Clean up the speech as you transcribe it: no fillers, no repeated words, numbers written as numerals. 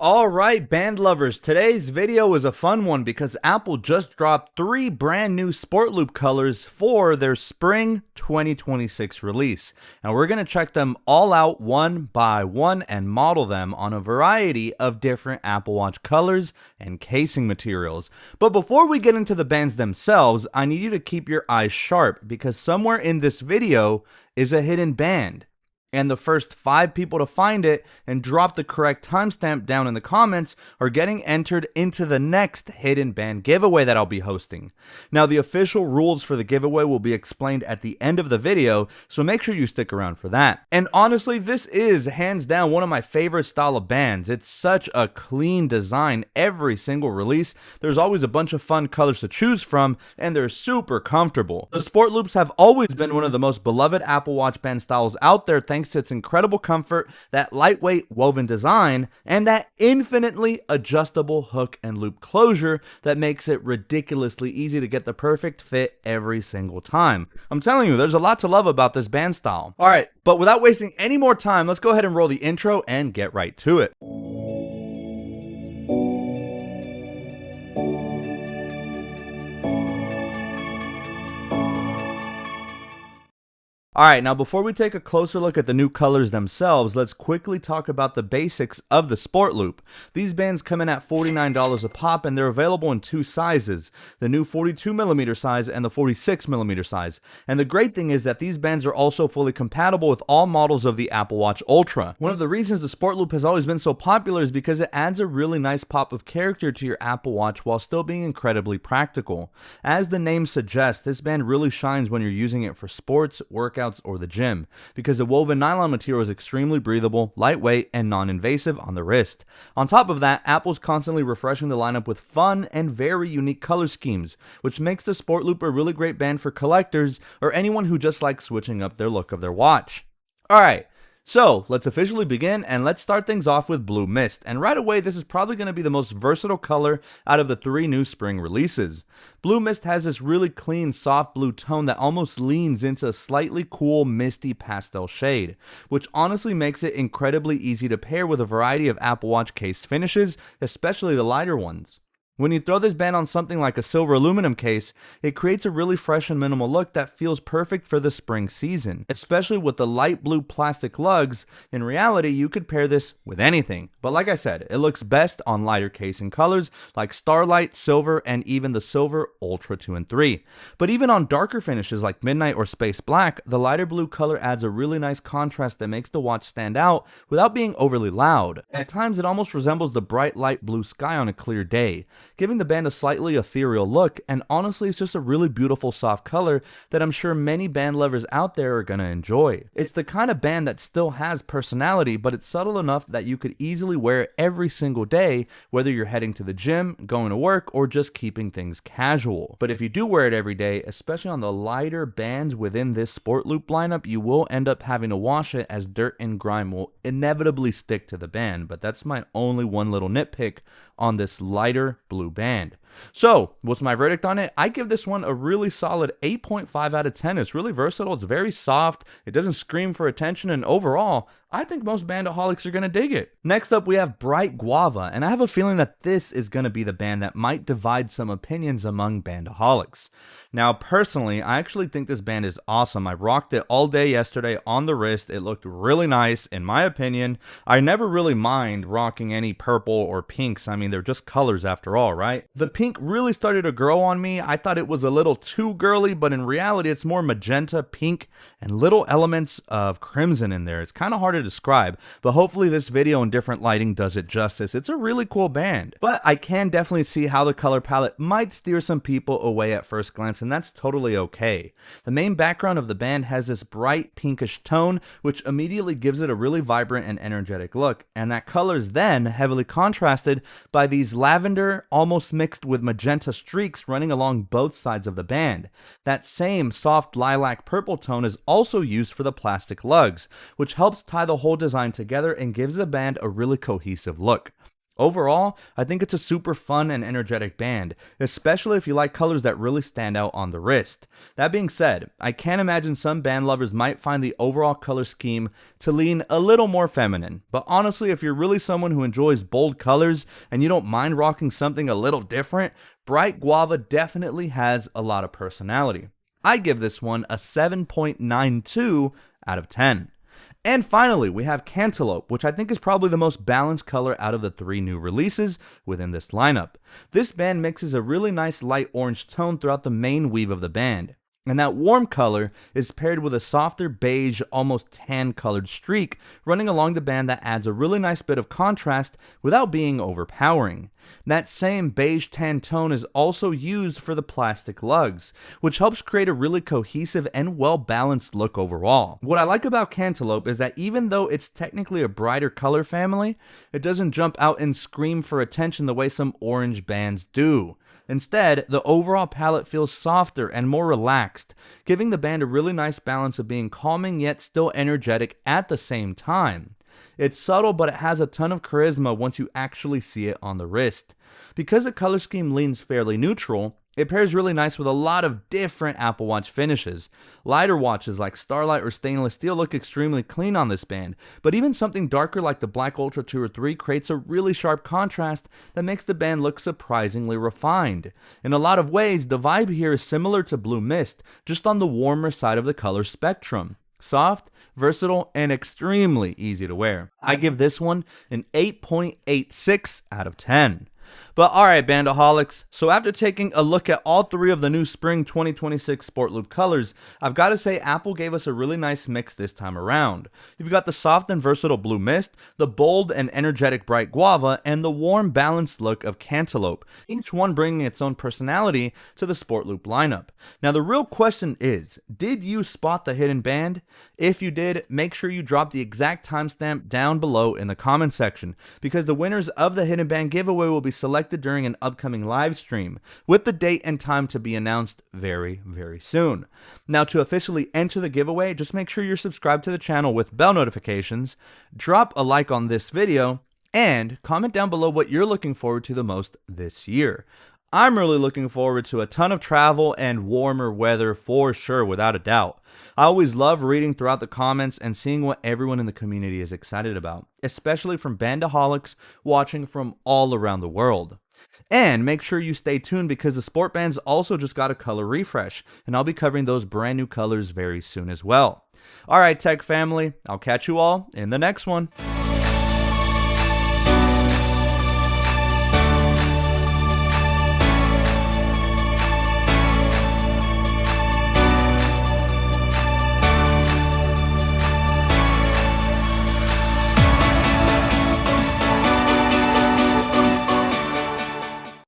Alright, band lovers, today's video is a fun one because Apple just dropped 3 brand new Sport Loop colors for their Spring 2026 release. And we're going to check them all out one by one and model them on a variety of different Apple Watch colors and casing materials. But before we get into the bands themselves, I need you to keep your eyes sharp because somewhere in this video is a hidden band. And the first 5 people to find it and drop the correct timestamp down in the comments are getting entered into the next hidden band giveaway that I'll be hosting. Now, the official rules for the giveaway will be explained at the end of the video, so make sure you stick around for that. And honestly, this is hands down one of my favorite style of bands. It's such a clean design every single release. There's always a bunch of fun colors to choose from, and they're super comfortable. The Sport Loops have always been one of the most beloved Apple Watch band styles out there, thanks to its incredible comfort, that lightweight woven design, and that infinitely adjustable hook and loop closure that makes it ridiculously easy to get the perfect fit every single time. I'm telling you, there's a lot to love about this band style. Alright, but without wasting any more time, let's go ahead and roll the intro and get right to it. Alright, now before we take a closer look at the new colors themselves, let's quickly talk about the basics of the Sport Loop. These bands come in at $49 a pop and they're available in 2 sizes, the new 42mm size and the 46mm size. And the great thing is that these bands are also fully compatible with all models of the Apple Watch Ultra. One of the reasons the Sport Loop has always been so popular is because it adds a really nice pop of character to your Apple Watch while still being incredibly practical. As the name suggests, this band really shines when you're using it for sports, workouts, or the gym, because the woven nylon material is extremely breathable, lightweight, and non-invasive on the wrist. On top of that, Apple's constantly refreshing the lineup with fun and very unique color schemes, which makes the Sport Loop a really great band for collectors or anyone who just likes switching up their look of their watch. Alright, so let's officially begin, and let's start things off with Blue Mist. And right away, this is probably going to be the most versatile color out of the 3 new spring releases. Blue Mist has this really clean, soft blue tone that almost leans into a slightly cool, misty pastel shade, which honestly makes it incredibly easy to pair with a variety of Apple Watch case finishes, especially the lighter ones. When you throw this band on something like a silver aluminum case, it creates a really fresh and minimal look that feels perfect for the spring season. Especially with the light blue plastic lugs, in reality you could pair this with anything. But like I said, it looks best on lighter casing colors like Starlight, Silver, and even the Silver Ultra 2 and 3. But even on darker finishes like Midnight or Space Black, the lighter blue color adds a really nice contrast that makes the watch stand out without being overly loud. At times it almost resembles the bright light blue sky on a clear day, giving the band a slightly ethereal look, and honestly it's just a really beautiful soft color that I'm sure many band lovers out there are gonna enjoy. It's the kind of band that still has personality, but it's subtle enough that you could easily wear it every single day, whether you're heading to the gym, going to work, or just keeping things casual. But if you do wear it every day, especially on the lighter bands within this Sport Loop lineup, you will end up having to wash it, as dirt and grime will inevitably stick to the band. But that's my only one little nitpick on this lighter blue band. So, what's my verdict on it? I give this one a really solid 8.5 out of 10. It's really versatile, it's very soft, it doesn't scream for attention, and overall, I think most bandaholics are going to dig it. Next up, we have Bright Guava, and I have a feeling that this is going to be the band that might divide some opinions among bandaholics. Now, personally, I actually think this band is awesome. I rocked it all day yesterday on the wrist. It looked really nice, in my opinion. I never really mind rocking any purple or pinks. I mean, they're just colors after all, right? The pink really started to grow on me. I thought it was a little too girly, but in reality, it's more magenta, pink, and little elements of crimson in there. It's kind of hard to describe, but hopefully this video in different lighting does it justice. It's a really cool band, but I can definitely see how the color palette might steer some people away at first glance, and that's totally okay. The main background of the band has this bright pinkish tone, which immediately gives it a really vibrant and energetic look, and that color is then heavily contrasted by these lavender, almost mixed with magenta streaks running along both sides of the band. That same soft lilac purple tone is also used for the plastic lugs, which helps tie the whole design together and gives the band a really cohesive look. Overall, I think it's a super fun and energetic band, especially if you like colors that really stand out on the wrist. That being said, I can imagine some band lovers might find the overall color scheme to lean a little more feminine, but honestly, if you're really someone who enjoys bold colors and you don't mind rocking something a little different, Bright Guava definitely has a lot of personality. I give this one a 7.92 out of 10. And finally, we have Cantaloupe, which I think is probably the most balanced color out of the 3 new releases within this lineup. This band mixes a really nice light orange tone throughout the main weave of the band. And that warm color is paired with a softer beige, almost tan colored streak running along the band that adds a really nice bit of contrast without being overpowering. That same beige tan tone is also used for the plastic lugs, which helps create a really cohesive and well-balanced look overall. What I like about Cantaloupe is that even though it's technically a brighter color family, it doesn't jump out and scream for attention the way some orange bands do. Instead, the overall palette feels softer and more relaxed, giving the band a really nice balance of being calming yet still energetic at the same time. It's subtle, but it has a ton of charisma once you actually see it on the wrist. Because the color scheme leans fairly neutral, it pairs really nice with a lot of different Apple Watch finishes. Lighter watches like Starlight or Stainless Steel look extremely clean on this band, but even something darker like the Black Ultra 2 or 3 creates a really sharp contrast that makes the band look surprisingly refined. In a lot of ways, the vibe here is similar to Blue Mist, just on the warmer side of the color spectrum. Soft, versatile, and extremely easy to wear. I give this one an 8.86 out of 10. But alright, Bandaholics, so after taking a look at all 3 of the new Spring 2026 Sport Loop colors, I've got to say Apple gave us a really nice mix this time around. You've got the soft and versatile Blue Mist, the bold and energetic Bright Guava, and the warm, balanced look of Cantaloupe, each one bringing its own personality to the Sport Loop lineup. Now the real question is, did you spot the hidden band? If you did, make sure you drop the exact timestamp down below in the comment section, because the winners of the hidden band giveaway will be selected during an upcoming live stream, with the date and time to be announced very, very soon. Now, to officially enter the giveaway, just make sure you're subscribed to the channel with bell notifications, drop a like on this video, and comment down below what you're looking forward to the most this year. I'm really looking forward to a ton of travel and warmer weather for sure, without a doubt. I always love reading throughout the comments and seeing what everyone in the community is excited about, especially from Bandaholics watching from all around the world. And make sure you stay tuned because the sport bands also just got a color refresh, and I'll be covering those brand new colors very soon as well. Alright, Tech family, I'll catch you all in the next one.